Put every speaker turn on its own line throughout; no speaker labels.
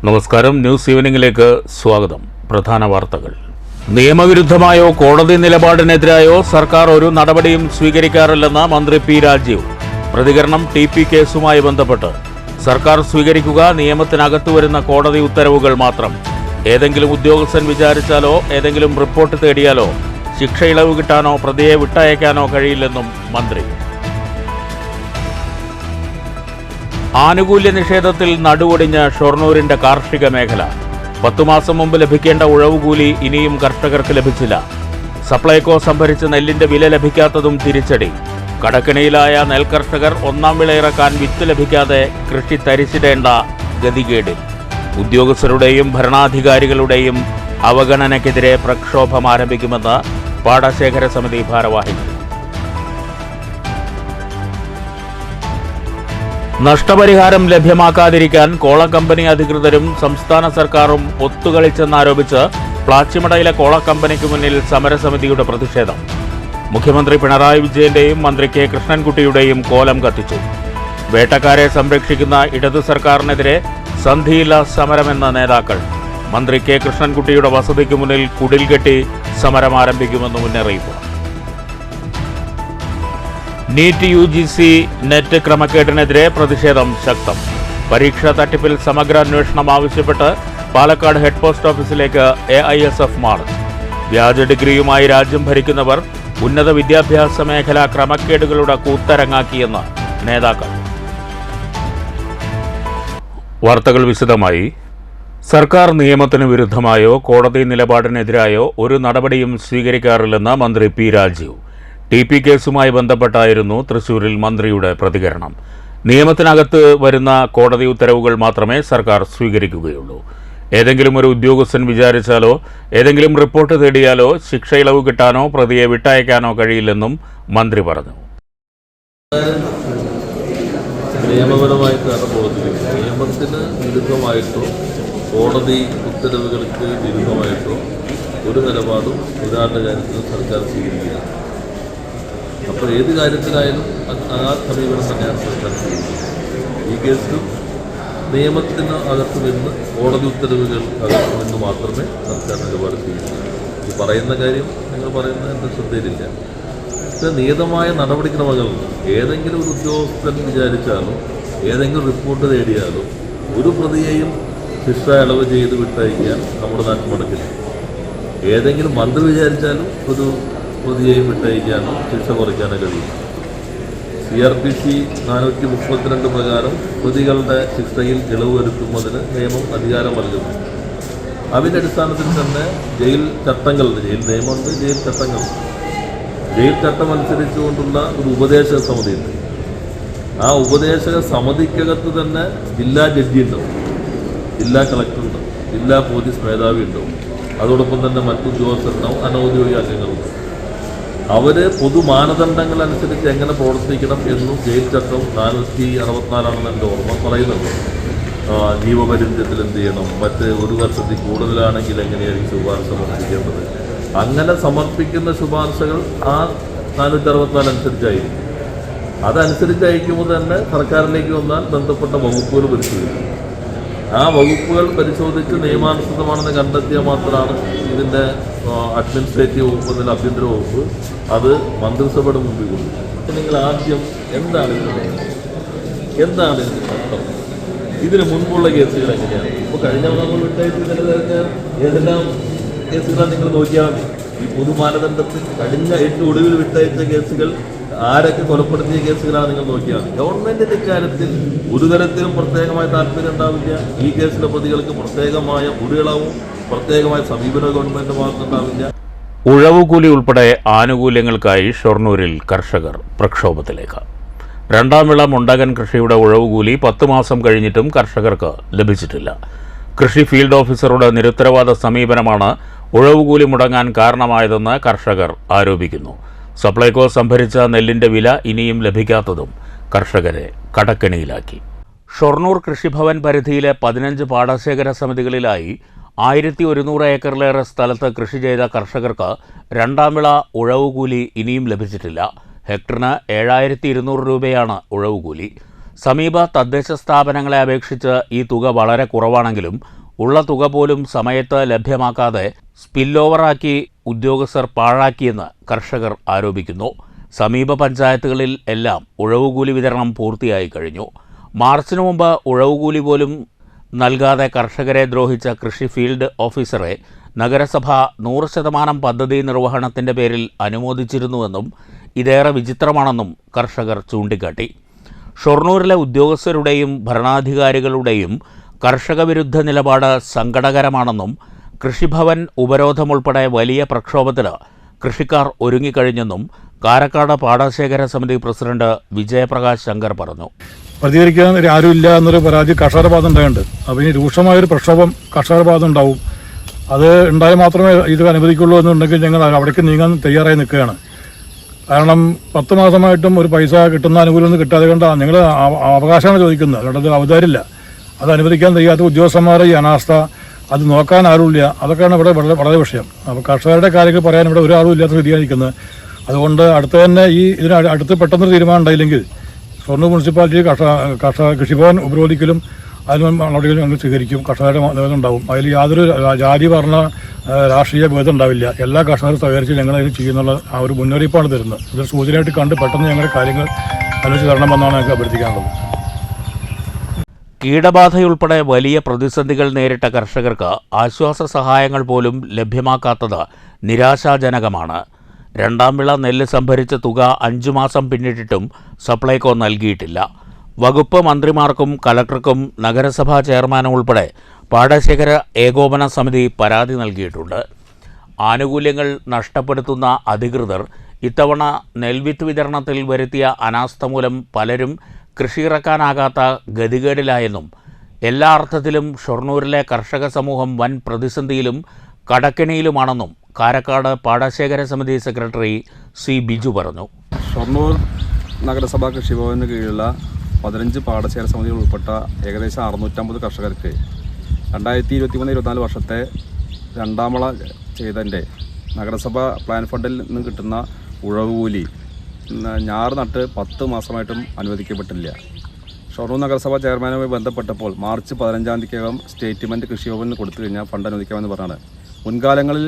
നമസ്കാരം. ന്യൂസ് ഈവനിംഗിലേക്ക് സ്വാഗതം. പ്രധാന വാർത്തകൾ. നിയമവിരുദ്ധമായോ കോടതി നിലപാടിനെതിരായോ സർക്കാർ ഒരു നടപടിയും സ്വീകരിക്കാറില്ലെന്ന് മന്ത്രി പി രാജീവ്. പ്രതികരണം TP കേസുമായി ബന്ധപ്പെട്ട്. സർക്കാർ സ്വീകരിക്കുക നിയമത്തിനകത്തു വരുന്ന കോടതി ഉത്തരവുകൾ മാത്രം. ഏതെങ്കിലും ഉദ്യോഗസ്ഥൻ വിചാരിച്ചാലോ ഏതെങ്കിലും റിപ്പോർട്ട് തേടിയാലോ ശിക്ഷ ഇളവ് കിട്ടാനോ പ്രതിയെ വിട്ടയക്കാനോ കഴിയില്ലെന്നും മന്ത്രി. ആനുകൂല്യ നിഷേധത്തിൽ നടുവൊടിഞ്ഞ ഷൊർണൂരിന്റെ കാർഷിക മേഖല. 10 മാസം മുമ്പ് ലഭിക്കേണ്ട ഉഴവുകൂലി ഇനിയും കർഷകർക്ക് ലഭിച്ചില്ല. സപ്ലൈകോ സംഭരിച്ച നെല്ലിന്റെ വില ലഭിക്കാത്തതും തിരിച്ചടി. കടക്കിണിയിലായ നെൽകർഷകർ ഒന്നാം വിള ഇറക്കാൻ വിത്ത് ലഭിക്കാതെ കൃഷി തരിച്ചിടേണ്ട ഗതികേടിൽ. ഉദ്യോഗസ്ഥരുടെയും ഭരണാധികാരികളുടെയും അവഗണനയ്ക്കെതിരെ പ്രക്ഷോഭം ആരംഭിക്കുമെന്ന് പാടശേഖര സമിതി ഭാരവാഹികൾ. നഷ്ടപരിഹാരം ലഭ്യമാക്കാതിരിക്കാൻ കോള കമ്പനി അധികൃതരും സംസ്ഥാന സർക്കാരും ഒത്തുകളിച്ചെന്നാരോപിച്ച് പ്ലാച്ചിമടയിലെ കോള കമ്പനിക്ക് മുന്നിൽ സമരസമിതിയുടെ പ്രതിഷേധം. മുഖ്യമന്ത്രി പിണറായി വിജയന്റെയും മന്ത്രി K കൃഷ്ണൻകുട്ടിയുടെയും കോലം കത്തിച്ചു. വേട്ടക്കാരെ സംരക്ഷിക്കുന്ന ഇടതു സർക്കാരിനെതിരെ സന്ധിയില്ല സമരമെന്ന നേതാക്കൾ. മന്ത്രി K കൃഷ്ണൻകുട്ടിയുടെ വസതിക്ക് മുന്നിൽ കുടിൽ കെട്ടി സമരം ആരംഭിക്കുമെന്ന് മുന്നറിയിപ്പ്. നീറ്റ് UGC നെറ്റ് ക്രമക്കേടിനെതിരെ പ്രതിഷേധം ശക്തം. പരീക്ഷാ തട്ടിപ്പിൽ സമഗ്ര അന്വേഷണം ആവശ്യപ്പെട്ട് പാലക്കാട് ഹെഡ് പോസ്റ്റ് ഓഫീസിലേക്ക് AISF മാർച്ച്. വ്യാജ ഡിഗ്രിയുമായി രാജ്യം ഭരിക്കുന്നവർ ഉന്നത വിദ്യാഭ്യാസ മേഖല ക്രമക്കേടുകളുടെ കൂത്തരങ്ങാക്കിയെന്ന് നേതാക്കൾ. വാർത്തകൾ വിശദമായി. സർക്കാർ നിയമത്തിന് വിരുദ്ധമായോ കോടതി നിലപാടിനെതിരായോ ഒരു നടപടിയും സ്വീകരിക്കാറില്ലെന്ന് മന്ത്രി പി രാജീവ്. TP കേസുമായി ബന്ധപ്പെട്ടായിരുന്നു തൃശൂരിൽ മന്ത്രിയുടെ പ്രതികരണം. നിയമത്തിനകത്ത് വരുന്ന കോടതി ഉത്തരവുകൾ മാത്രമേ സർക്കാർ സ്വീകരിക്കുകയുള്ളൂ. ഏതെങ്കിലും ഒരു ഉദ്യോഗസ്ഥൻ വിചാരിച്ചാലോ ഏതെങ്കിലും റിപ്പോർട്ട് തേടിയാലോ ശിക്ഷ ഇളവ് കിട്ടാനോ പ്രതിയെ വിട്ടയക്കാനോ കഴിയില്ലെന്നും മന്ത്രി പറഞ്ഞു.
നിയമപരമായിട്ടാണ് പ്രവർത്തിക്കുന്നത്. നിയമത്തിന് വിരുദ്ധമായിട്ടോ കോടതി ഉത്തരവുകൾക്ക് വിരുദ്ധമായിട്ടോ ഒരു നിലപാടും ഒരാളുടെ കാര്യത്തിൽ സർക്കാർ സ്വീകരിക്കുക. അപ്പോൾ ഏത് കാര്യത്തിലായാലും ആ സമീപനം തന്നെയാണ് സർക്കാർ ചെയ്യുന്നത്. ഈ കേസിലും നിയമത്തിന് അകത്ത് നിന്ന് കോടതി ഉത്തരവുകൾ അകത്ത് നിന്ന് മാത്രമേ സർക്കാർ നിലപാട് സ്വീകരിക്കൂ. ഈ പറയുന്ന കാര്യം നിങ്ങൾ പറയുന്നത് എൻ്റെ ശ്രദ്ധയിലില്ല. ഇത് നിയതമായ നടപടിക്രമങ്ങൾ ഏതെങ്കിലും ഒരു ഉദ്യോഗസ്ഥൻ വിചാരിച്ചാലോ ഏതെങ്കിലും റിപ്പോർട്ട് തേടിയാലോ ഒരു പ്രതിയെയും ശിക്ഷ ഇളവ് ചെയ്ത് വിട്ടയക്കാൻ നമ്മുടെ നാട്ടിൽ നടക്കില്ല. ഏതെങ്കിലും മന്ത്രി വിചാരിച്ചാലും ഒരു പ്രതിയെയും വിട്ടയക്കാനോ ശിക്ഷ കുറയ്ക്കാനോ കഴിയും. CRPC 432 പ്രകാരം പ്രതികളുടെ ശിക്ഷയിൽ ഇളവ് വരുത്തുന്നതിന് നിയമം അധികാരം നൽകുന്നു. അതിൻ്റെ അടിസ്ഥാനത്തിൽ തന്നെ ജയിൽ ചട്ടങ്ങളുണ്ട്. ജയിൽ നിയമമുണ്ട്, ജയിൽ ചട്ടങ്ങളുണ്ട്. ജയിൽ ചട്ടം അനുസരിച്ചുകൊണ്ടുള്ള ഒരു ഉപദേശക സമിതിയുണ്ട്. ആ ഉപദേശക സമിതിക്കകത്ത് തന്നെ ജില്ലാ ജഡ്ജി ഉണ്ടാവും, ജില്ലാ കളക്ടറുണ്ടാവും, ജില്ലാ പോലീസ് മേധാവി ഉണ്ടാവും, അതോടൊപ്പം തന്നെ മറ്റു ഉദ്യോഗസ്ഥരുണ്ടാവും, അനൗദ്യോഗിക അംഗങ്ങളുണ്ടാവും. അവർ പൊതു മാനദണ്ഡങ്ങൾ അനുസരിച്ച് എങ്ങനെ പ്രവർത്തിക്കണം എന്നും ജയിൽ ചട്ടം 464 എൻ്റെ ഓർമ്മ പറയുന്നുണ്ട്. ജീവപര്യന്തത്തിൽ എന്ത് ചെയ്യണം, മറ്റ് 1 വർഷത്തിൽ കൂടുതലാണെങ്കിൽ എങ്ങനെയായിരിക്കും ശുപാർശ സമർപ്പിക്കേണ്ടത്. അങ്ങനെ സമർപ്പിക്കുന്ന ശുപാർശകൾ ആ 464 അനുസരിച്ചായിരിക്കും. അതനുസരിച്ച് അയക്കുമ്പോൾ തന്നെ സർക്കാരിലേക്ക് വന്നാൽ ബന്ധപ്പെട്ട വകുപ്പുകൾ പരിശോധിക്കും. ആ വകുപ്പുകൾ പരിശോധിച്ച് നിയമാനുസൃതമാണെന്ന് കണ്ടെത്തിയാൽ മാത്രമാണ് ഇതിൻ്റെ അഡ്മിനിസ്ട്രേറ്റീവ് വകുപ്പ് എന്നല്ല ആഭ്യന്തര വകുപ്പ് അത് മന്ത്രിസഭയുടെ മുമ്പിൽ കൊണ്ടു. നിങ്ങൾ ആദ്യം എന്താണ് ഇതിൻ്റെ ചട്ടം, ഇതിന് മുൻപുള്ള കേസുകൾ എങ്ങനെയാണ്? ഇപ്പോൾ കഴിഞ്ഞ നമ്മൾ വിട്ടയച്ച് നിലനിൽക്കുന്ന ഏതെല്ലാം കേസുകളാണ് നിങ്ങൾ നോക്കിയാൽ മതി. ഈ പൊതുമാനദണ്ഡത്തിൽ കഴിഞ്ഞ 8 ഒടുവിൽ വിട്ടയച്ച കേസുകൾ ആരൊക്കെ കൊലപ്പെടുത്തിയ കേസുകളാണ് നിങ്ങൾ നോക്കിയാൽ മതി. ഗവൺമെൻറ്റിൻ്റെ ഇക്കാര്യത്തിൽ ഒരു തരത്തിലും പ്രത്യേകമായ താല്പര്യം ഉണ്ടാവില്ല. ഈ കേസിലെ പ്രതികൾക്ക് പ്രത്യേകമായ ഒരു ഇളവും പ്രത്യേകമായ സമീപനം ഗവൺമെൻറ് ഭാഗത്തുണ്ടാവില്ല.
ഉഴവുകൂലി ഉൾപ്പെടെ ആനുകൂല്യങ്ങൾക്കായി ഷൊർണൂരിൽ കർഷകർ പ്രക്ഷോഭത്തിലേക്ക്. 2ാം വിള മുണ്ടകൻ കൃഷിയുടെ ഉഴവുകൂലി 10 മാസം കഴിഞ്ഞിട്ടും കർഷകർക്ക് ലഭിച്ചിട്ടില്ല. കൃഷി ഫീൽഡ് ഓഫീസറുടെ നിരുത്തരവാദ സമീപനമാണ് ഉഴവുകൂലി മുടങ്ങാൻ കാരണമായതെന്ന് കർഷകർ ആരോപിക്കുന്നു. സപ്ലൈകോ സംഭരിച്ച നെല്ലിന്റെ വില ഇനിയും ലഭിക്കാത്തതും കർഷകരെ കടക്കെണിയിലാക്കി. ഷൊർണൂർ കൃഷിഭവൻ പരിധിയിലെ 15 പാടശേഖര സമിതികളിലായി 1100 ഏക്കറിലേറെ സ്ഥലത്ത് കൃഷി ചെയ്ത കർഷകർക്ക് 2ാം വിള ഉഴവുകൂലി ഇനിയും ലഭിച്ചിട്ടില്ല. ഹെക്ടറിന് 7200 രൂപയാണ് ഉഴവുകൂലി. സമീപ തദ്ദേശ സ്ഥാപനങ്ങളെ അപേക്ഷിച്ച് ഈ തുക വളരെ കുറവാണെങ്കിലും ഉള്ള തുക പോലും സമയത്ത് ലഭ്യമാക്കാതെ സ്പില്ലോവറാക്കി ഉദ്യോഗസ്ഥർ പാഴാക്കിയെന്ന് കർഷകർ ആരോപിക്കുന്നു. സമീപ പഞ്ചായത്തുകളിൽ എല്ലാം ഉഴവുകൂലി വിതരണം പൂർത്തിയായി കഴിഞ്ഞു. മാർച്ചിന് മുമ്പ് ഉഴവുകൂലി പോലും നൽകാതെ കർഷകരെ ദ്രോഹിച്ച കൃഷി ഫീൽഡ് ഓഫീസറെ നഗരസഭ 100% പദ്ധതി നിർവഹണത്തിൻ്റെ പേരിൽ അനുമോദിച്ചിരുന്നുവെന്നും ഇതേറെ വിചിത്രമാണെന്നും കർഷകർ ചൂണ്ടിക്കാട്ടി. ഷൊർണൂരിലെ ഉദ്യോഗസ്ഥരുടെയും ഭരണാധികാരികളുടെയും കർഷക വിരുദ്ധ നിലപാട് സങ്കടകരമാണെന്നും കൃഷിഭവൻ ഉപരോധമുൾപ്പെടെ വലിയ പ്രക്ഷോഭത്തിന് കൃഷിക്കാർ ഒരുങ്ങിക്കഴിഞ്ഞെന്നും കാരക്കാട് പാടശേഖര സമിതി പ്രസിഡന്റ് വിജയപ്രകാശ് ശങ്കർ പറഞ്ഞു.
പ്രതികരിക്കാൻ ആരുമില്ല എന്നൊരു പരാതി കർഷകരുടെ ഭാഗത്ത് ഉണ്ടായിട്ടുണ്ട്. അപ്പോൾ ഇനി രൂക്ഷമായൊരു പ്രക്ഷോഭം കർഷകരുടെ ഭാഗത്ത് ഉണ്ടാവും. അത് ഉണ്ടായാൽ മാത്രമേ ഇത് അനുവദിക്കുള്ളൂ എന്നുണ്ടെങ്കിൽ ഞങ്ങൾ അവിടേക്ക് നീങ്ങാൻ തയ്യാറായി നിൽക്കുകയാണ്. കാരണം 10 മാസമായിട്ടും ഒരു പൈസ കിട്ടുന്ന അനുകൂലമൊന്നും കിട്ടാതെ കൊണ്ട് ഞങ്ങൾ അവകാശമാണ് ചോദിക്കുന്നത്. അതുകൊണ്ട് അത് അവതാരില്ല. അത് അനുവദിക്കാൻ തയ്യാത്ത ഉദ്യോഗസ്ഥന്മാരെ ഈ അനാസ്ഥ, അത് നോക്കാൻ ആരുമില്ല. അതൊക്കെയാണ് ഇവിടെ വളരെ വിഷയം. അപ്പോൾ കർഷകരുടെ കാര്യങ്ങൾ പറയാൻ ഇവിടെ ഒരാളും ഇല്ലാത്ത സ്ഥിതിയാണ് നിൽക്കുന്നത്. അതുകൊണ്ട് അടുത്ത് തന്നെ ഇതിന് അടുത്ത് പെട്ടെന്നൊരു തീരുമാനം ഉണ്ടായില്ലെങ്കിൽ ഷൊർണൂർ മുനിസിപ്പാലിറ്റി കൃഷിഭവൻ ഉപരോധിക്കലും അതിന് നടപടികളും ഞങ്ങൾ സ്വീകരിക്കും. കർഷകരുടെ നേതൃത്വം അതിൽ യാതൊരു ജാതി പറഞ്ഞ രാഷ്ട്രീയ ഭേദം ഉണ്ടാവില്ല. എല്ലാ കർഷകരും സഹകരിച്ച് ഞങ്ങൾ അതിന് ചെയ്യുന്നുള്ള ആ ഒരു മുന്നറിയിപ്പാണ് തരുന്നത്. ഇതൊരു സൂചനയായിട്ട് കണ്ട് പെട്ടെന്ന് ഞങ്ങളുടെ കാര്യങ്ങൾ അന്വേഷിച്ച് തരണമെന്നാണ് ഞങ്ങൾക്ക് അഭ്യർത്ഥിക്കാനുള്ളത്.
കീടബാധയുൾപ്പെടെ വലിയ പ്രതിസന്ധികൾ നേരിട്ട കർഷകർക്ക് ആശ്വാസ സഹായങ്ങൾ പോലും ലഭ്യമാക്കാത്തത് നിരാശാജനകമാണ്. രണ്ടാം വിള നെല്ല് സംഭരിച്ച തുക 5 മാസം പിന്നിട്ടിട്ടും സപ്ലൈകോ നൽകിയിട്ടില്ല. വകുപ്പ് മന്ത്രിമാർക്കും കലക്ടർക്കും നഗരസഭാ ചെയർമാനും ഉൾപ്പെടെ പാടശേഖര ഏകോപന സമിതി പരാതി നൽകിയിട്ടുണ്ട്. ആനുകൂല്യങ്ങൾ നഷ്ടപ്പെടുത്തുന്ന അധികൃതർ ഇത്തവണ നെൽവിത്ത് വിതരണത്തിൽ വരുത്തിയ അനാസ്ഥ മൂലം പലരും കൃഷിയിറക്കാനാകാത്ത ഗതികേടിലായെന്നും എല്ലാ അർത്ഥത്തിലും ഷൊർണൂരിലെ കർഷക സമൂഹം വൻ പ്രതിസന്ധിയിലും കടക്കെണിയിലുമാണെന്നും കാരക്കാട് പാടശേഖര സമിതി സെക്രട്ടറി സി ബിജു പറഞ്ഞു.
ഷൊർണൂർ നഗരസഭാ കൃഷിഭവന് കീഴിലുള്ള 15 പാടശേഖര സമിതികൾ ഉൾപ്പെട്ട ഏകദേശം 650 കർഷകർക്ക് 2023-24 വർഷത്തെ രണ്ടാം വിള ചെയ്തതിൻ്റെ നഗരസഭ പ്ലാൻ ഫണ്ടിൽ നിന്ന് കിട്ടുന്ന ഉഴവുകൂലി ഞാറ് നട്ട് 10 മാസമായിട്ടും അനുവദിക്കപ്പെട്ടില്ല. ഷൊർണൂർ നഗരസഭ ചെയർമാനുമായി ബന്ധപ്പെട്ടപ്പോൾ മാർച്ച് 15-ാം തീയതിക്കകം സ്റ്റേറ്റ്മെൻറ്റ് കൃഷിഭവനിൽ കൊടുത്തു കഴിഞ്ഞാൽ ഫണ്ട് അനുവദിക്കാമെന്ന് പറഞ്ഞാണ്. മുൻകാലങ്ങളിൽ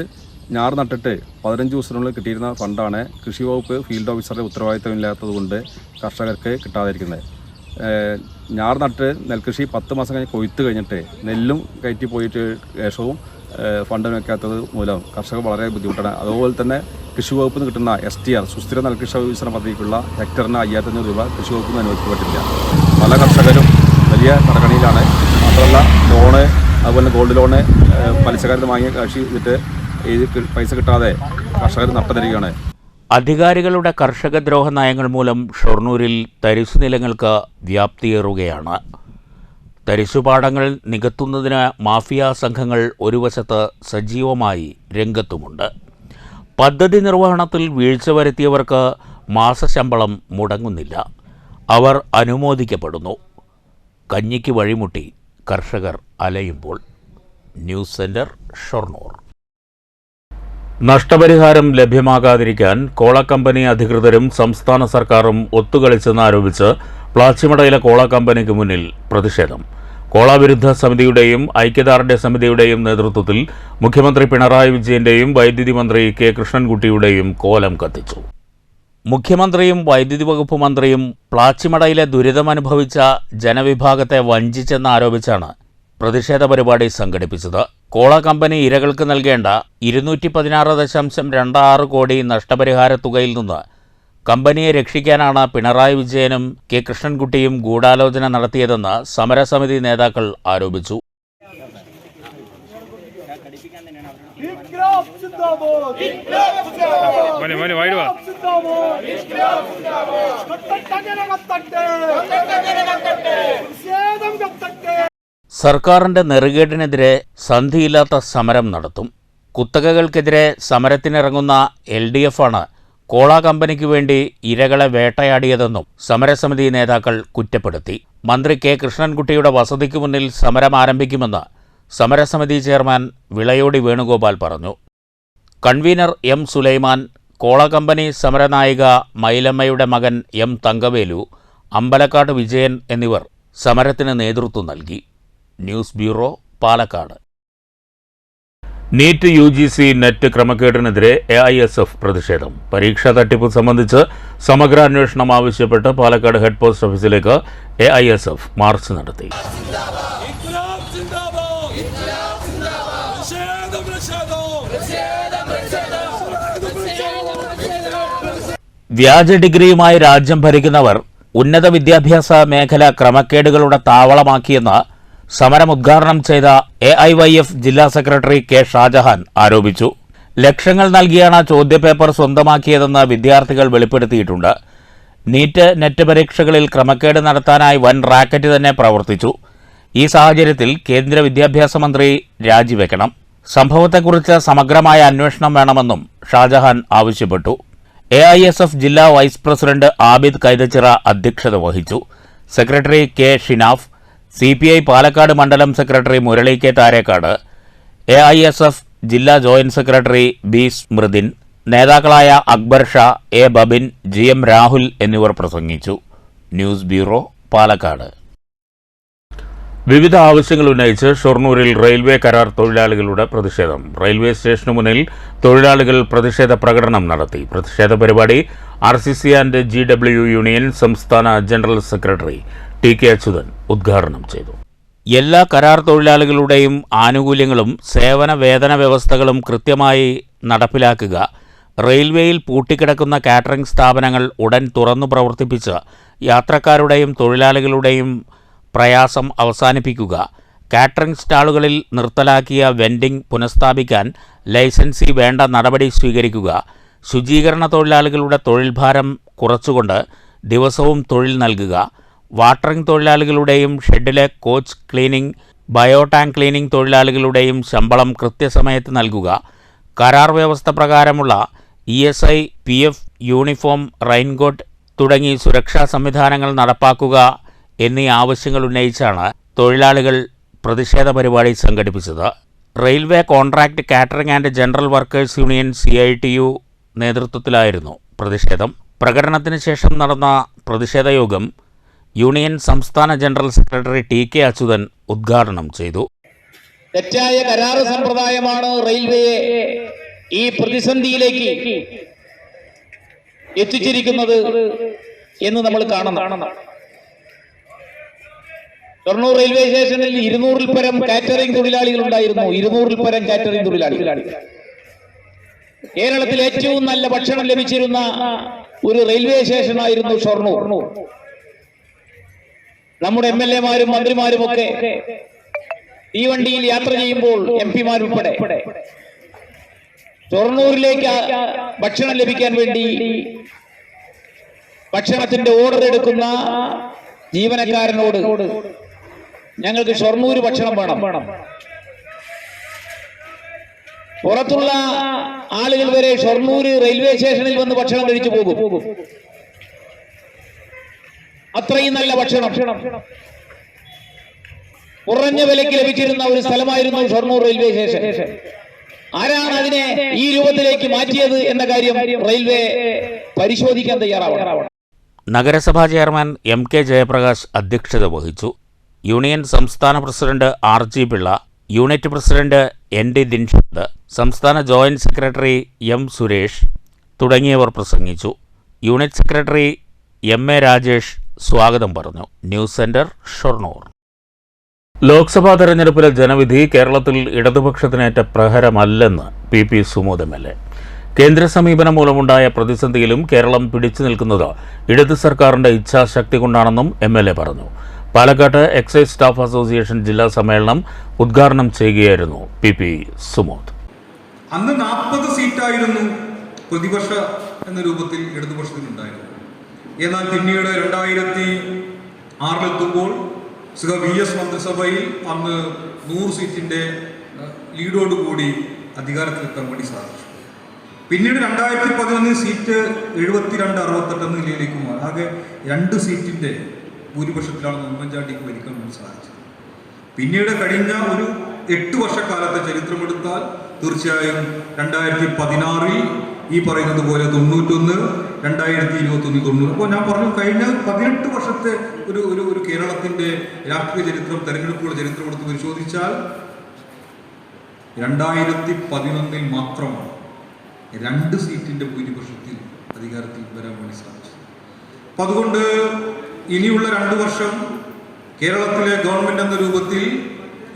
ഞാറ് നട്ടിട്ട് 15 ദിവസത്തിനുള്ളിൽ കിട്ടിയിരുന്ന ഫണ്ടാണ് കൃഷി വകുപ്പ് ഫീൽഡ് ഓഫീസറുടെ ഉത്തരവാദിത്തമില്ലാത്തതുകൊണ്ട് കർഷകർക്ക് കിട്ടാതിരിക്കുന്നത്. ഞാറ് നട്ട് നെൽകൃഷി 10 മാസം കഴിഞ്ഞ് കൊയ്ത്ത് കഴിഞ്ഞിട്ട് നെല്ലും കയറ്റി പോയിട്ട് ശേഷവും ഫണ്ട് വയ്ക്കാത്തത് മൂലം കർഷകർ വളരെ ബുദ്ധിമുട്ടാണ്. അതുപോലെ തന്നെ കൃഷി വകുപ്പിൽ നിന്ന് കിട്ടുന്ന STR സുസ്ഥിര നെൽകൃഷി വികസന പദ്ധതിക്കുള്ള ഹെക്ടറിന് 5500 രൂപ കൃഷി വകുപ്പിൽ നിന്ന് അനുവദിക്കപ്പെട്ടില്ല. പല കർഷകരും വലിയ കടക്കണിയിലാണ്. മാത്രമല്ല ലോണ്, അതുപോലെ ഗോൾഡ് ലോണ് പലിശക്കാരിൽ വാങ്ങിയ കൃഷി ചെയ്തിട്ട് പൈസ കിട്ടാതെ കർഷകർ നട്ടതരികയാണ്.
അധികാരികളുടെ കർഷകദ്രോഹ നയങ്ങൾ മൂലം ഷൊർണൂരിൽ തരിശുനിലങ്ങൾക്ക് വ്യാപ്തിയേറുകയാണ്. തരിശുപാടങ്ങൾ നികത്തുന്നതിന് മാഫിയ സംഘങ്ങൾ ഒരു വശത്ത് സജീവമായി രംഗത്തുമുണ്ട്. പദ്ധതി നിർവഹണത്തിൽ വീഴ്ച വരുത്തിയവർക്ക് മാസശമ്പളം മുടങ്ങുന്നില്ല. അവർ അനുമോദിക്കപ്പെടുന്നു. കഞ്ഞിക്ക് വഴിമുട്ടി കർഷകർ അലയുമ്പോൾ. News centre, Shoranur. നഷ്ടപരിഹാരം ലഭ്യമാകാതിരിക്കാൻ കോള കമ്പനി അധികൃതരും സംസ്ഥാന സർക്കാരും ഒത്തുകളിച്ചെന്നാരോപിച്ച് പ്ലാച്ചിമടയിലെ കോള കമ്പനിക്ക് മുന്നിൽ പ്രതിഷേധം. കോള വിരുദ്ധ സമിതിയുടെയും ഐക്യദാർഢ്യ സമിതിയുടെയും നേതൃത്വത്തിൽ മുഖ്യമന്ത്രി പിണറായി വിജയന്റെയും വൈദ്യുതി മന്ത്രി കെ കൃഷ്ണൻകുട്ടിയുടെയും കോലം കത്തിച്ചു. മുഖ്യമന്ത്രിയും വൈദ്യുതി വകുപ്പ് മന്ത്രിയും പ്ലാച്ചിമടയിലെ ദുരിതമനുഭവിച്ച ജനവിഭാഗത്തെ വഞ്ചിച്ചെന്നാരോപിച്ചാണ് പ്രതിഷേധ പരിപാടി സംഘടിപ്പിച്ചത്. കോള കമ്പനി ഇരകൾക്ക് നൽകേണ്ട 216.26 കോടി നഷ്ടപരിഹാര തുകയിൽ നിന്ന് കമ്പനിയെ രക്ഷിക്കാനാണ് പിണറായി വിജയനും കെ കൃഷ്ണൻകുട്ടിയും ഗൂഢാലോചന നടത്തിയതെന്ന് സമരസമിതി നേതാക്കൾ ആരോപിച്ചു. സർക്കാരിന്റെ നെറുകേടിനെതിരെ സന്ധിയില്ലാത്ത സമരം നടത്തും. കുത്തകകൾക്കെതിരെ സമരത്തിനിറങ്ങുന്ന LDF ആണ് കോള കമ്പനിക്ക് വേണ്ടി ഇരകളെ വേട്ടയാടിയതെന്നും സമരസമിതി നേതാക്കൾ കുറ്റപ്പെടുത്തി. മന്ത്രി കെ കൃഷ്ണൻകുട്ടിയുടെ വസതിക്ക് മുന്നിൽ സമരം ആരംഭിക്കുമെന്ന് സമരസമിതി ചെയർമാൻ വിളയോടി വേണുഗോപാൽ പറഞ്ഞു. Convener M Sulaiman, cola company സമരനായിക മൈലമ്മയുടെ മകൻ M തങ്കവേലു, അമ്പലക്കാട് വിജയൻ എന്നിവർ സമരത്തിന് നേതൃത്വം നൽകി. News bureau, Palakkad. NEET UGC net ക്രമക്കേടിനെതിരെ AISF പ്രതിഷേധം. പരീക്ഷാ തട്ടിപ്പ് സംബന്ധിച്ച് സമഗ്ര അന്വേഷണം ആവശ്യപ്പെട്ട് പാലക്കാട് ഹെഡ് പോസ്റ്റ് ഓഫീസിലേക്ക് AISF മാർച്ച് നടത്തി. വ്യാജ ഡിഗ്രിയുമായി രാജ്യം ഭരിക്കുന്നവർ ഉന്നത വിദ്യാഭ്യാസ മേഖല ക്രമക്കേടുകളുടെ താവളമാക്കിയെന്ന് സമരം ഉദ്ഘാടനം ചെയ്ത AIYF ജില്ലാ സെക്രട്ടറി K. ഷാജഹാൻ ആരോപിച്ചു. ലക്ഷങ്ങൾ നൽകിയാണ് ചോദ്യപേപ്പർ സ്വന്തമാക്കിയതെന്ന് വിദ്യാർത്ഥികൾ വെളിപ്പെടുത്തിയിട്ടുണ്ട്. നീറ്റ് നെറ്റ് പരീക്ഷകളിൽ ക്രമക്കേട് നടത്താനായി വൻ റാക്കറ്റ് തന്നെ പ്രവർത്തിച്ചു. ഈ സാഹചര്യത്തിൽ കേന്ദ്ര വിദ്യാഭ്യാസ മന്ത്രി രാജിവെക്കണം. സംഭവത്തെക്കുറിച്ച് സമഗ്രമായ അന്വേഷണം വേണമെന്നും ഷാജഹാൻ ആവശ്യപ്പെട്ടു. AISF ജില്ലാ വൈസ് പ്രസിഡന്റ് ആബിദ് കൈതച്ചിറ അധ്യക്ഷത വഹിച്ചു. Secretary K. Shinaf, CPI Palakkad മണ്ഡലം secretary Murali K. Tharekkad, AISF ജില്ലാ ജോയിന്റ് സെക്രട്ടറി B. സ്മൃതിൻ, നേതാക്കളായ അക്ബർ ഷാ, A. ബബിൻ, GM രാഹുൽ എന്നിവർ പ്രസംഗിച്ചു. News bureau, Palakkad. വിവിധ ആവശ്യങ്ങൾ ഉന്നയിച്ച് ഷൊർണൂരിൽ റെയിൽവേ കരാർ തൊഴിലാളികളുടെ പ്രതിഷേധം. റെയിൽവേ സ്റ്റേഷനു മുന്നിൽ തൊഴിലാളികൾ പ്രതിഷേധ പ്രകടനം നടത്തി. പ്രതിഷേധ പരിപാടി RCC ആൻഡ് GW യൂണിയൻ സംസ്ഥാന ജനറൽ സെക്രട്ടറി TK അച്യുതൻ ഉദ്ഘാടനം ചെയ്തു. എല്ലാ കരാർ തൊഴിലാളികളുടെയും ആനുകൂല്യങ്ങളും സേവന വേതന വ്യവസ്ഥകളും കൃത്യമായി നടപ്പിലാക്കുക, റെയിൽവേയിൽ പൂട്ടിക്കിടക്കുന്ന കാറ്ററിംഗ് സ്ഥാപനങ്ങൾ ഉടൻ തുറന്നു പ്രവർത്തിപ്പിച്ച് യാത്രക്കാരുടെയും തൊഴിലാളികളുടെയും പ്രയാസം അവസാനിപ്പിക്കുക, കാറ്ററിംഗ് സ്റ്റാളുകളിൽ നിർത്തലാക്കിയ വെൻഡിംഗ് പുനഃസ്ഥാപിക്കാൻ ലൈസൻസി വേണ്ട നടപടി സ്വീകരിക്കുക, ശുചീകരണ തൊഴിലാളികളുടെ തൊഴിൽ ഭാരം കുറച്ചുകൊണ്ട് ദിവസവും തൊഴിൽ നൽകുക, വാട്ടറിംഗ് തൊഴിലാളികളുടെയും ഷെഡിലെ കോച്ച് ക്ലീനിംഗ്, ബയോടാങ്ക് ക്ലീനിംഗ് തൊഴിലാളികളുടെയും ശമ്പളം കൃത്യസമയത്ത് നൽകുക, കരാർ വ്യവസ്ഥ പ്രകാരമുള്ള ESI, PF, യൂണിഫോം, റെയിൻകോട്ട് തുടങ്ങി സുരക്ഷാ സംവിധാനങ്ങൾ നടപ്പാക്കുക എന്നീ ആവശ്യങ്ങൾ ഉന്നയിച്ചാണ് തൊഴിലാളികൾ പ്രതിഷേധ പരിപാടി സംഘടിപ്പിച്ചത്. Railway contract catering and general workers union CITU നേതൃത്വത്തിലായിരുന്നു പ്രതിഷേധം. പ്രകടനത്തിന് ശേഷം നടന്ന പ്രതിഷേധ യോഗം യൂണിയൻ സംസ്ഥാന ജനറൽ സെക്രട്ടറി TK അച്യുതൻ ഉദ്ഘാടനം ചെയ്തു.
തെറ്റായ കരാർ സമ്പ്രദായമാണ് റെയിൽവേയെ ഈ പ്രതിസന്ധിയിലേക്ക് എത്തിച്ചിരിക്കുന്നത് എന്ന് നമ്മൾ കാണണം. ഷൊർണൂർ റെയിൽവേ സ്റ്റേഷനിൽ 200-ൽ പരം കാറ്ററിംഗ് തൊഴിലാളികൾ ഉണ്ടായിരുന്നു. 200-ൽ പരം കാറ്ററിംഗ് തൊഴിലാളികൾ. കേരളത്തിൽ ഏറ്റവും നല്ല ഭക്ഷണം ലഭിച്ചിരുന്ന ഒരു റെയിൽവേ സ്റ്റേഷനായിരുന്നു ഷൊർണൂർ. നമ്മുടെ MLA-മാരും മന്ത്രിമാരും ഒക്കെ ഈ വണ്ടിയിൽ യാത്ര ചെയ്യുമ്പോൾ MP-മാരുൾപ്പെടെ ഷൊർണൂരിലേക്ക് ഭക്ഷണം ലഭിക്കാൻ വേണ്ടി ഭക്ഷണത്തിന്റെ ഓർഡർ എടുക്കുന്ന ജീവനക്കാരനോട് ഞങ്ങൾക്ക് ഷൊർണൂർ ഭക്ഷണം വേണം, പുറത്തുള്ള ആളുകൾ വരെ ഷൊർണൂർ റെയിൽവേ സ്റ്റേഷനിൽ വന്ന് ഭക്ഷണം കഴിച്ചു പോകും. അത്രയും നല്ല ഭക്ഷണം കുറഞ്ഞ വിലയ്ക്ക് ലഭിച്ചിരുന്ന ഒരു സ്ഥലമായിരുന്നു ഷൊർണൂർ റെയിൽവേ സ്റ്റേഷൻ. ആരാണ് അതിനെ ഈ രൂപത്തിലേക്ക് മാറ്റിയത് എന്ന കാര്യം റെയിൽവേ പരിശോധിക്കാൻ തയ്യാറാവണം.
നഗരസഭാ ചെയർമാൻ MK ജയപ്രകാശ് അധ്യക്ഷത വഹിച്ചു. യൂണിയൻ സംസ്ഥാന president RG Pillai, unit president ND Dinshad, സംസ്ഥാന ജോയിന്റ് സെക്രട്ടറി M സുരേഷ് തുടങ്ങിയവർ പ്രസംഗിച്ചു. യൂണിറ്റ് സെക്രട്ടറി MA രാജേഷ് സ്വാഗതം പറഞ്ഞു. News centre, Shoranur. ലോക്സഭാ തെരഞ്ഞെടുപ്പിലെ ജനവിധി കേരളത്തിൽ ഇടതുപക്ഷത്തിനേറ്റ പ്രഹരമല്ലെന്ന് PP സുമോദ് MLA. കേന്ദ്ര സമീപനം മൂലമുണ്ടായ പ്രതിസന്ധിയിലും കേരളം പിടിച്ചു നിൽക്കുന്നത് ഇടത് സർക്കാരിന്റെ ഇച്ഛാശക്തി കൊണ്ടാണെന്നും MLA പറഞ്ഞു. പാലക്കാട്ട് എക്സൈസ് സ്റ്റാഫ് അസോസിയേഷൻ ജില്ലാ സമ്മേളനം ഉദ്ഘാടനം ചെയ്യുകയായിരുന്നു PP സുമോദ്.
അന്ന് 40 സീറ്റായിരുന്നു പ്രതിപക്ഷ എന്ന രൂപത്തിൽ ഇടതുപക്ഷത്തിനുണ്ടായിരുന്നു. എന്നാൽ പിന്നീട് 2006 VS മന്ത്രിസഭയിൽ അന്ന് 100 സീറ്റിന്റെ ലീഡോടുകൂടി അധികാരത്തിലെത്താൻ വേണ്ടി സാധിച്ചു. പിന്നീട് 2011 സീറ്റ് 72-68 എന്ന നിലയിലേക്ക് മാറി. ആകെ 2 സീറ്റിന്റെ ഭൂരിപക്ഷത്തിലാണ് ഉമ്മൻചാണ്ടിക്ക് ഭരിക്കാൻ വേണ്ടി സാധിച്ചത്. പിന്നീട് കഴിഞ്ഞ ഒരു 8 വർഷക്കാലത്തെ ചരിത്രമെടുത്താൽ തീർച്ചയായും 2016 ഈ പറയുന്നത് പോലെ 91, 2021 90. അപ്പോൾ ഞാൻ പറഞ്ഞു, കഴിഞ്ഞ 18 വർഷത്തെ ഒരു കേരളത്തിൻ്റെ രാഷ്ട്രീയ ചരിത്രം, തെരഞ്ഞെടുപ്പുകളുടെ ചരിത്രം എടുത്ത് പരിശോധിച്ചാൽ 2011 മാത്രമാണ് 2 സീറ്റിൻ്റെ ഭൂരിപക്ഷത്തിൽ അധികാരത്തിൽ വരാൻ വേണ്ടി സാധിച്ചു. അപ്പം അതുകൊണ്ട് ഇനിയുള്ള 2 വർഷം കേരളത്തിലെ ഗവൺമെൻറ് എന്ന രൂപത്തിൽ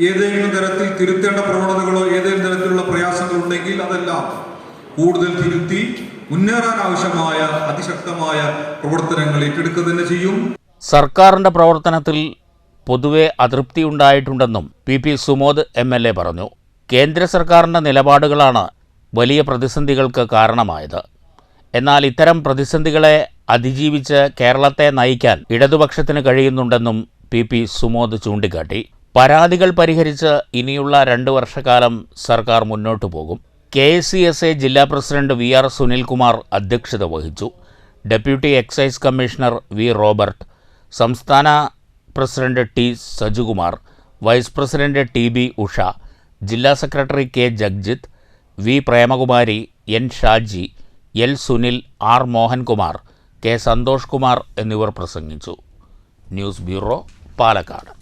ഏതെങ്കിലും തരത്തിൽ തിരുത്തേണ്ട പ്രവണതകളോ ഏതെങ്കിലും തരത്തിലുള്ള പ്രയാസങ്ങളുണ്ടെങ്കിൽ അതെല്ലാം കൂടുതൽ തിരുത്തി മുന്നേറാൻ ആവശ്യമായ അതിശക്തമായ പ്രവർത്തനങ്ങൾ ഏറ്റെടുക്കുക തന്നെ ചെയ്യും.
സർക്കാരിൻ്റെ പ്രവർത്തനത്തിൽ പൊതുവെ അതൃപ്തിയുണ്ടായിട്ടുണ്ടെന്നും പി സുമോദ് MLA പറഞ്ഞു. കേന്ദ്ര സർക്കാരിൻ്റെ നിലപാടുകളാണ് വലിയ പ്രതിസന്ധികൾക്ക് കാരണമായത്. എന്നാൽ ഇത്തരം പ്രതിസന്ധികളെ അതിജീവിച്ച് കേരളത്തെ നയിക്കാൻ ഇടതുപക്ഷത്തിന് കഴിയുന്നുണ്ടെന്നും പി സുമോദ് ചൂണ്ടിക്കാട്ടി. പരാതികൾ പരിഹരിച്ച് ഇനിയുള്ള 2 വർഷക്കാലം സർക്കാർ മുന്നോട്ടു പോകും. KSCSA ജില്ലാ പ്രസിഡന്റ് VR സുനിൽകുമാർ അധ്യക്ഷത വഹിച്ചു. Deputy excise commissioner V Robert, സംസ്ഥാന president T Sajukumar, vice president TB Usha, ജില്ലാ secretary K Jagjith, V Premakumari, N Shaji, L Sunil, R Mohankumar, K Santhosh Kumar എന്നിവർ പ്രസംഗിച്ചു. News bureau, Palakkad.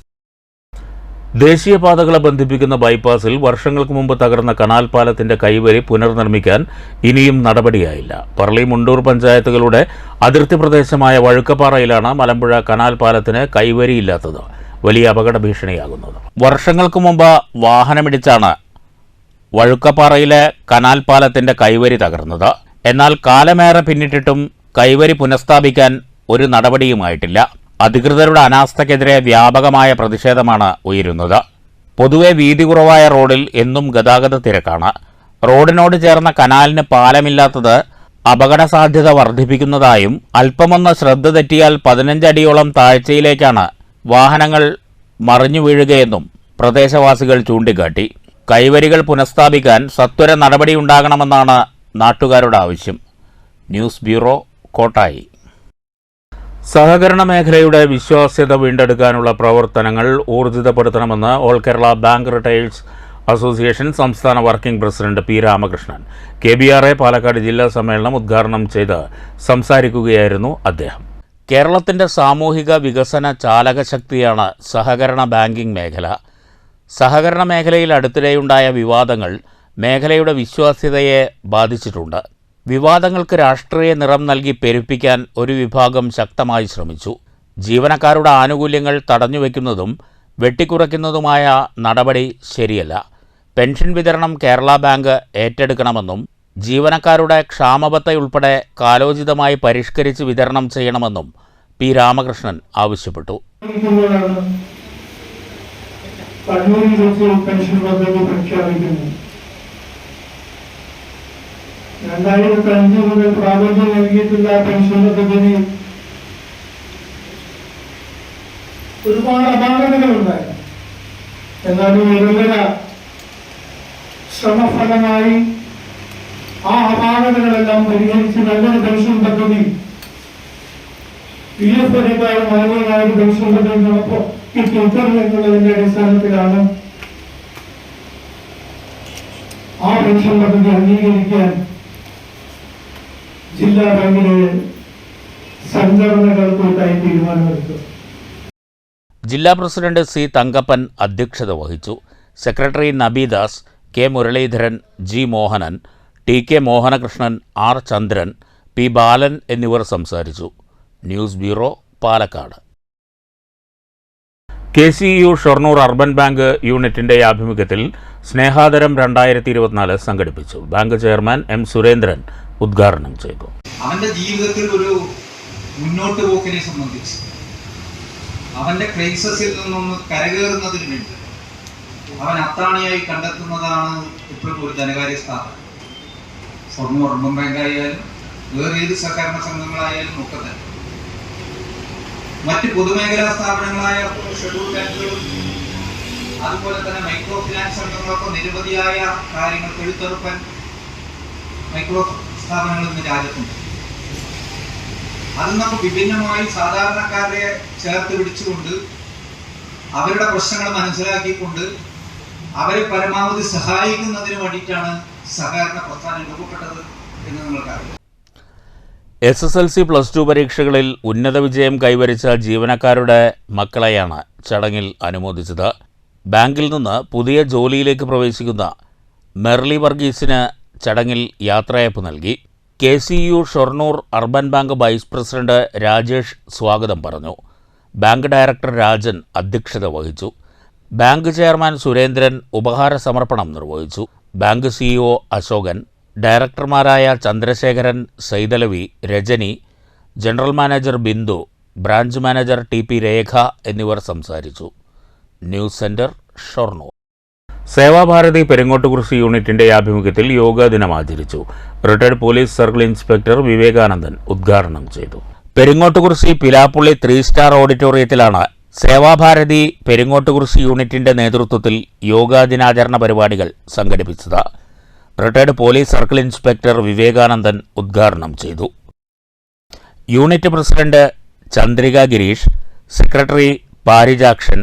ദേശീയപാതകളെ ബന്ധിപ്പിക്കുന്ന ബൈപ്പാസിൽ വർഷങ്ങൾക്ക് മുമ്പ് തകർന്ന കനാൽ പാലത്തിന്റെ കൈവരി പുനർനിർമ്മിക്കാൻ ഇനിയും നടപടിയായില്ല. പറളി മുണ്ടൂർ പഞ്ചായത്തുകളുടെ അതിർത്തി പ്രദേശമായ വഴുക്കപ്പാറയിലാണ് മലമ്പുഴ കനാൽ പാലത്തിന് കൈവരിയില്ലാത്തത് വലിയ അപകട ഭീഷണിയാകുന്നത്. വർഷങ്ങൾക്ക് മുമ്പ് വാഹനമിടിച്ചാണ് വഴുക്കപ്പാറയിലെ കനാൽ പാലത്തിന്റെ കൈവരി തകർന്നത്. എന്നാൽ കാലമേറെ പിന്നിട്ടിട്ടും കൈവരി പുനഃസ്ഥാപിക്കാൻ ഒരു നടപടിയുമായിട്ടില്ല. അധികൃതരുടെ അനാസ്ഥയ്ക്കെതിരെ വ്യാപകമായ പ്രതിഷേധമാണ് ഉയരുന്നത്. പൊതുവെ വീതി കുറവായ റോഡിൽ എന്നും ഗതാഗത തിരക്കാണ്. റോഡിനോട് ചേർന്ന കനാലിന് പാലമില്ലാത്തത് അപകട സാധ്യത വർദ്ധിപ്പിക്കുന്നതായും അല്പമൊന്ന് ശ്രദ്ധ തെറ്റിയാൽ 15 അടിയോളം താഴ്ചയിലേക്കാണ് വാഹനങ്ങൾ മറിഞ്ഞു വീഴുകയെന്നും പ്രദേശവാസികൾ ചൂണ്ടിക്കാട്ടി. കൈവരികൾ പുനഃസ്ഥാപിക്കാൻ സത്വര നടപടിയുണ്ടാകണമെന്നാണ് നാട്ടുകാരുടെ ആവശ്യം. News bureau, Kottayi. സഹകരണ മേഖലയുടെ വിശ്വാസ്യത വീണ്ടെടുക്കാനുള്ള പ്രവർത്തനങ്ങൾ ഊർജിതപ്പെടുത്തണമെന്ന് all Kerala bank retirees association സംസ്ഥാന working president P Ramakrishnan KBRA Palakkad ജില്ലാ സമ്മേളനം ഉദ്ഘാടനം ചെയ്ത് സംസാരിക്കുകയായിരുന്നു അദ്ദേഹം. കേരളത്തിൻ്റെ സാമൂഹിക വികസന ചാലകശക്തിയാണ് സഹകരണ ബാങ്കിംഗ് മേഖല. സഹകരണ മേഖലയിൽ അടുത്തിടെയുണ്ടായ വിവാദങ്ങൾ മേഖലയുടെ വിശ്വാസ്യതയെ ബാധിച്ചിട്ടുണ്ട്. വിവാദങ്ങൾക്ക് രാഷ്ട്രീയ നിറം നൽകി പെരുപ്പിക്കാൻ ഒരു വിഭാഗം ശക്തമായി ശ്രമിച്ചു. ജീവനക്കാരുടെ ആനുകൂല്യങ്ങൾ തടഞ്ഞുവെക്കുന്നതും വെട്ടിക്കുറയ്ക്കുന്നതുമായ നടപടി ശരിയല്ല. പെൻഷൻ വിതരണം കേരള ബാങ്ക് ഏറ്റെടുക്കണമെന്നും ജീവനക്കാരുടെ ക്ഷാമബത്തയുൾപ്പെടെ കാലോചിതമായി പരിഷ്കരിച്ച് വിതരണം ചെയ്യണമെന്നും P രാമകൃഷ്ണൻ ആവശ്യപ്പെട്ടു.
പെൻഷൻ പദ്ധതി പ്രഖ്യാപിക്കുന്നു. 2005 മുതൽ പ്രാബല്യം നൽകിയിട്ടുള്ള പെൻഷൻ പദ്ധതി ഒരുപാട് അപാകതകളുണ്ടായി. എന്നാൽ നിരന്തര ശ്രമഫലമായി ആ അപാകതകളെല്ലാം പരിഹരിച്ച് നല്ലൊരു പെൻഷൻ പദ്ധതി PF മാന്യമായ ഒരു പെൻഷൻ പദ്ധതി നടപ്പിൽ എന്നുള്ളതിന്റെ അടിസ്ഥാനത്തിലാണ് ആ പെൻഷൻ പദ്ധതി അംഗീകരിക്കാൻ ജില്ലാ ബാങ്കിലെ സംഘടനകൾ കൂട്ടായി തീരുമാനമെടുത്തു.
ജില്ലാ പ്രസിഡന്റ് C തങ്കപ്പൻ അധ്യക്ഷത വഹിച്ചു. Secretary Nabidas, K Muraleedharan, G Mohanan, TK Mohanakrishnan, R Chandran, P Balan എന്നിവർ സംസാരിച്ചു. News bureau, Palakkad. KCU Shoranur urban bank യൂണിറ്റിന്റെ ആഭിമുഖ്യത്തിൽ സ്നേഹാദരം 2024 സംഘടിപ്പിച്ചു. ബാങ്ക് ചെയർമാൻ M സുരേന്ദ്രൻ ഉദ്ഘാടനം ചെയ്തു.
അവന്റെ ജീവിതത്തിൽ ഒരു മുന്നോട്ട് പോക്കിനെ സംബന്ധിച്ച് അവന്റെ ക്രൈസിസിൽ നിന്നൊന്ന് കരകയറുന്നതിന് വേണ്ടി അവൻ അത്താണിയായി കണ്ടെത്തുന്നതാണ് ഇപ്പോഴും ഒരു ധനകാര്യ സ്ഥാപനം. ഷൊർണൂർ അർബൻ ബാങ്ക് ആയാലും വേറെ ഏത് സഹകരണ സംഘങ്ങളായാലും ഒക്കെ തന്നെ മറ്റ് പൊതുമേഖലാ സ്ഥാപനങ്ങളായ ഷെഡ്യൂൾ ബാങ്കുകളും അതുപോലെ തന്നെ മൈക്രോ ഫിനാൻസ് സംഘങ്ങളൊക്കെ നിരവധിയായ കാര്യങ്ങൾ എഴുത്തുറപ്പൻ മൈക്രോ സ്ഥാപനങ്ങൾ ഇന്ന് രാജ്യത്തുണ്ട്. അതിൽ നമുക്ക് വിഭിന്നമായി സാധാരണക്കാരെ ചേർത്ത് പിടിച്ചുകൊണ്ട് അവരുടെ പ്രശ്നങ്ങൾ മനസ്സിലാക്കിക്കൊണ്ട് അവരെ പരമാവധി സഹായിക്കുന്നതിന് വേണ്ടിയിട്ടാണ് സഹകരണ പ്രസ്ഥാനം രൂപപ്പെട്ടത് എന്ന് നിങ്ങൾക്കറിയാം.
SSLC +2 പരീക്ഷകളിൽ ഉന്നത വിജയം കൈവരിച്ച ജീവനക്കാരുടെ മക്കളെയാണ് ചടങ്ങിൽ അനുമോദിച്ചത്. ബാങ്കിൽ നിന്ന് പുതിയ ജോലിയിലേക്ക് പ്രവേശിക്കുന്ന മെർലി വർഗീസിന് ചടങ്ങിൽ യാത്രയയപ്പ് നൽകി. KCU Shoranur urban bank vice president Rajesh സ്വാഗതം പറഞ്ഞു. ബാങ്ക് ഡയറക്ടർ രാജൻ അധ്യക്ഷത വഹിച്ചു. ബാങ്ക് ചെയർമാൻ സുരേന്ദ്രൻ ഉപഹാര സമർപ്പണം നിർവഹിച്ചു. ബാങ്ക് CEO അശോകൻ, ഡയറക്ടർമാരായ Chandrasekharan, Saithalavi, Rajani, general manager Bindu, branch manager TP Rekha എന്നിവർ സംസാരിച്ചു. News centre, Shoranur. സേവാഭാരതി പെരിങ്ങോട്ടുകുറിശി യൂണിറ്റിന്റെ ആഭിമുഖ്യത്തിൽ യോഗാ ദിനം ആചരിച്ചു. Retired police circle inspector Vivekanandan ഉദ്ഘാടനം ചെയ്തു. പെരിങ്ങോട്ടുകുറിശി പിലാപ്പുള്ളി 3 സ്റ്റാർ ഓഡിറ്റോറിയത്തിലാണ് സേവാഭാരതി പെരിങ്ങോട്ടുകുറിശി യൂണിറ്റിന്റെ നേതൃത്വത്തിൽ യോഗാ ദിനാചരണ പരിപാടികൾ സംഘടിപ്പിച്ചത്. Retired police circle inspector Vivekanandan ഉദ്ഘാടനം ചെയ്തു. Unit president Chandrika Girish, secretary Parijakshan,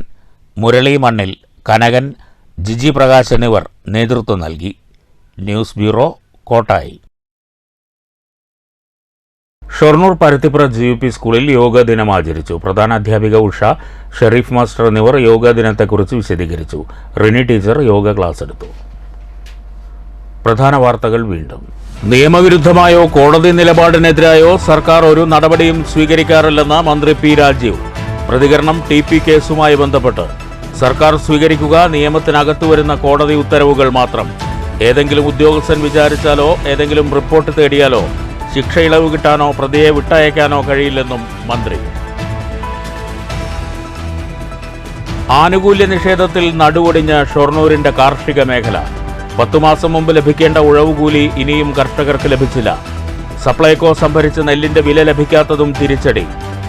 Murali Mannil, Kanakan, Jiji Prakash എന്നിവർ നേതൃത്വം നൽകി. News bureau, Kottayi. Shoranur Paruthippura GUP സ്കൂളിൽ യോഗാ ദിനം ആചരിച്ചു. പ്രധാന അധ്യാപിക ഉഷ, ഷെരീഫ് മാസ്റ്റർ എന്നിവർ യോഗാ ദിനത്തെക്കുറിച്ച് വിശദീകരിച്ചു. റിനി ടീച്ചർ യോഗ ക്ലാസ് എടുത്തു. പ്രധാന വാർത്തകൾ വീണ്ടും. നിയമവിരുദ്ധമായോ കോടതി നിലപാടിനെതിരായോ സർക്കാർ ഒരു നടപടിയും സ്വീകരിക്കാറില്ലെന്ന് മന്ത്രി P. രാജീവ്. പ്രതികരണം TP കേസുമായി ബന്ധപ്പെട്ട്. സർക്കാർ സ്വീകരിക്കുക നിയമത്തിനകത്തു വരുന്ന കോടതി ഉത്തരവുകൾ മാത്രം. ഏതെങ്കിലും ഉദ്യോഗസ്ഥൻ വിചാരിച്ചാലോ ഏതെങ്കിലും റിപ്പോർട്ട് തേടിയാലോ ശിക്ഷ ഇളവ് കിട്ടാനോ പ്രതിയെ വിട്ടയക്കാനോ കഴിയില്ലെന്നും മന്ത്രി. ആനുകൂല്യ നിഷേധത്തിൽ നടുവൊടിഞ്ഞ ഷൊർണൂരിന്റെ കാർഷിക മേഖല. 10 മാസം മുമ്പ് ലഭിക്കേണ്ട ഉഴവുകൂലി ഇനിയും കർഷകർക്ക് ലഭിച്ചില്ല. സപ്ലൈകോ സംഭരിച്ച നെല്ലിന്റെ വില ലഭിക്കാത്തതും തിരിച്ചടി.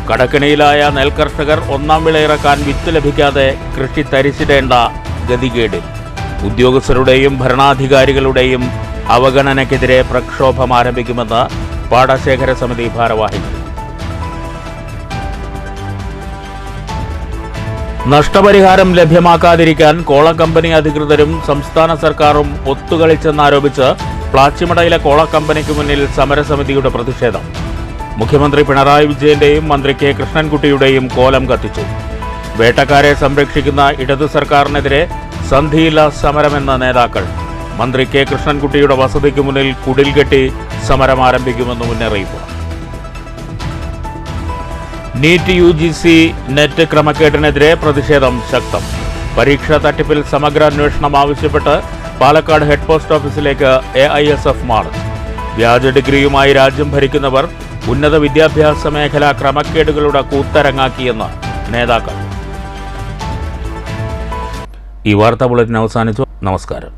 കടക്കിണിയിലായ നെൽകർഷകർ ഒന്നാം വിള ഇറക്കാൻ വിത്ത് ലഭിക്കാതെ കൃഷി തരിച്ചിടേണ്ട ഗതികേടിൽ. ഉദ്യോഗസ്ഥരുടെയും ഭരണാധികാരികളുടെയും അവഗണനയ്ക്കെതിരെ പ്രക്ഷോഭം ആരംഭിക്കുമെന്ന് പാടശേഖര സമിതി ഭാരവാഹികൾ. നഷ്ടപരിഹാരം ലഭ്യമാക്കാതിരിക്കാൻ കോളക്കമ്പനി അധികൃതരും സംസ്ഥാന സർക്കാരും ഒത്തുകളിച്ചെന്നാരോപിച്ച് പ്ലാച്ചിമടയിലെ കോളക്കമ്പനിക്ക് മുന്നിൽ സമരസമിതിയുടെ പ്രതിഷേധം. മുഖ്യമന്ത്രി പിണറായി വിജയന്റെയും മന്ത്രി K. കൃഷ്ണൻകുട്ടിയുടെയും കോലം കത്തിച്ചു. വേട്ടക്കാരെ സംരക്ഷിക്കുന്ന ഇടതു സർക്കാരിനെതിരെ സന്ധിയില്ല സമരമെന്ന നേതാക്കൾ. മന്ത്രി K. കൃഷ്ണൻകുട്ടിയുടെ വസതിക്ക് മുന്നിൽ കുടിൽ കെട്ടി സമരം ആരംഭിക്കുമെന്ന് മുന്നറിയിപ്പ്. നീറ്റ് UGC നെറ്റ് ക്രമക്കേടിനെതിരെ പ്രതിഷേധം ശക്തം. പരീക്ഷാ തട്ടിപ്പിൽ സമഗ്ര അന്വേഷണം ആവശ്യപ്പെട്ട് പാലക്കാട് ഹെഡ് പോസ്റ്റ് ഓഫീസിലേക്ക് AISF മാർച്ച്. വ്യാജ ഡിഗ്രിയുമായി രാജ്യം ഭരിക്കുന്നവർ ഉന്നത വിദ്യാഭ്യാസ മേഖല ക്രമക്കേടുകളുടെ കൂത്തരങ്ങാക്കിയെന്ന് നേതാക്കൾ. ഈ വാർത്താ ബുള്ളറ്റിൻ അവസാനിച്ചു. നമസ്കാരം.